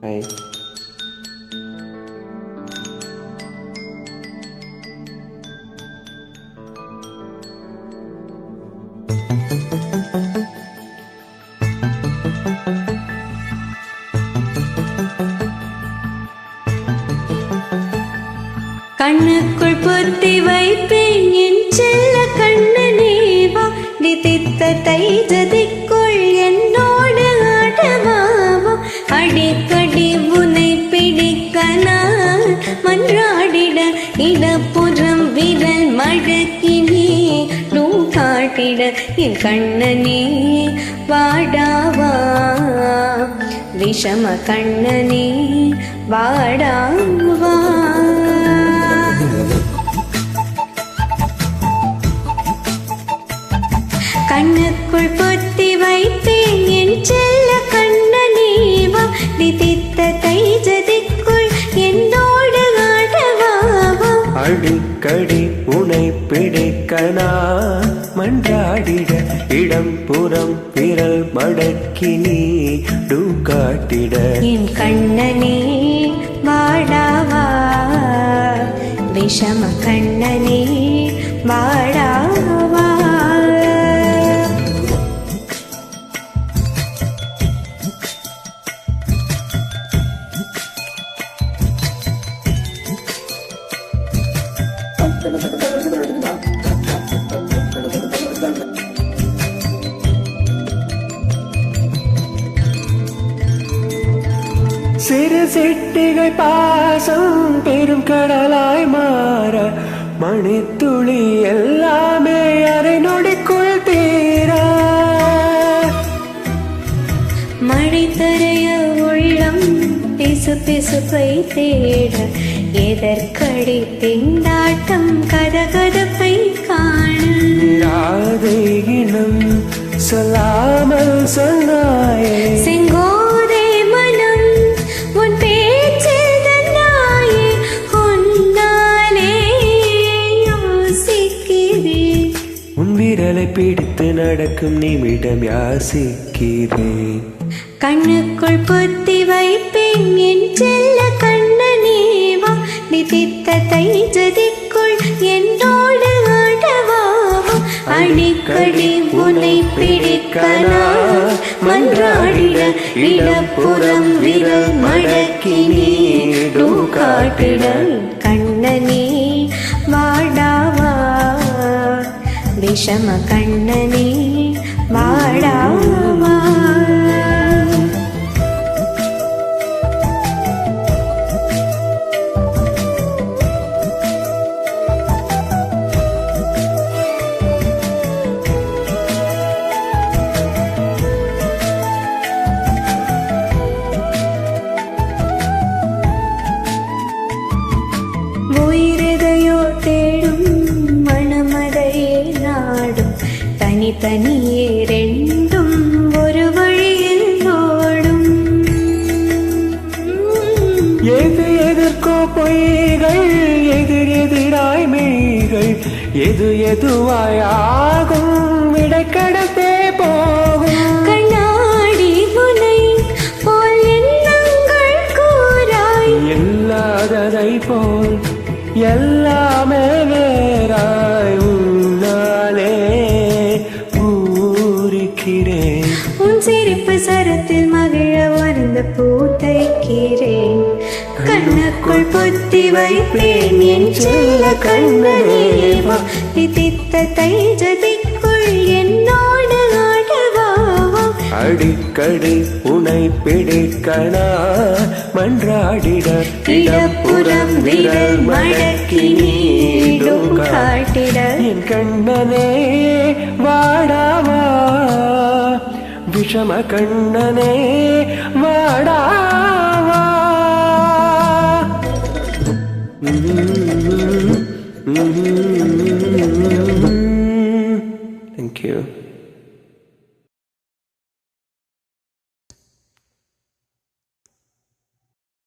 Hi. கண்ணுக்குள் பொத்தி வைப்பேன் என் செல்ல கண்ணனேவா, நிதித்த தைஜதிக்குள் என்னோடு ஆடவாவா. அடிக்கடி உனை பிடிக்க நான் மன்றாடிட, இடப்புறம் விரல் மடக்கினே நூ காட்டிட. என் கண்ணனே வாடாவா, விஷம கண்ணனே வாடாவா. கண்ணுக்குள் பொத்தி வைப்பேன் என் செல்ல கண்ணனேவா, நிதித்த தைஜதிக்குள் என்னோடு ஆடவாவா. அடிக்கடி உனை பிடிக்க நான் மன்றாடிட, இடம் புறம் விரல் மடக்கி நீ காட்டிட. என் கண்ணனே வாடாவா, விஷம கண்ணனே வாடாவா. சிறு சிட்டிகள் பாசம் பெரும் கடலாய் மாற, மணித்துளி எல்லாமே அரை நொடிக்குள் தீர. மழை தரைய உள்ளம் பிசு பிசுப்பை தேட, எதற்கடி திண்டாட்டம் கதகதப்பை காண. ராதை இனம் சொல்லாமல் சொன்னாயே, செங்கோதை மனம் உன் பேச்சில் தன்னாயே, உன்னாலே யோசிக்கிறேன். உன் விரலை பிடித்து நடக்கும் நிமிடம் யாசிக்கிறேன். கண்ணுக்குள் பொத்தி வைப்பேன் என் செல்ல கண்ணனேவா, நிதித்த தைஜதிக்குள் என்னோடு ஆடவாவா. அடிக்கடி உனை பிடிக்க நான் மன்றாடிட, இடப்புறம் விரல் மடக்கி நீ காட்டிட. கண்ணனே வாடாவா, விஷம கண்ணனே வாடாவா. உயிரெதையோ தேடும் மனமதையே நாடும், தனித்தனியே ரெண்டும் ஒரு வழியில் ஓடும். எது எதற்கோ பொய்கள் எதிர் எதிராய் மெய்கள், எது எதுவாய் ஆகும் இடைக்கடத்தே போகும். கண்ணாடி முனை போல் எண்ணங்கள் கூறாய், எல்லாததை போல் எல்லாமே வேறாய் உன்னாலே பூரிக்கிறேன். உன் சிரிப்பு சரத்தில் மகிழ வருந்த பூத்தைக்கிறேன். கண்ணுக்குள் பொத்தி வைப்பேன் என் செல்ல கண்ணனேவா, நிதித்த தைஜதிக்குள் என்னோடு ஆடவாவா. அடிக்கடி உனை பிடிக்க நான் மன்றாடிட, இடப்புறம் விரல் மடக்கி நீ காட்டிட. என் கண்ணனே வாடாவா, விஷம கண்ணனே வாடாவா. Thank you.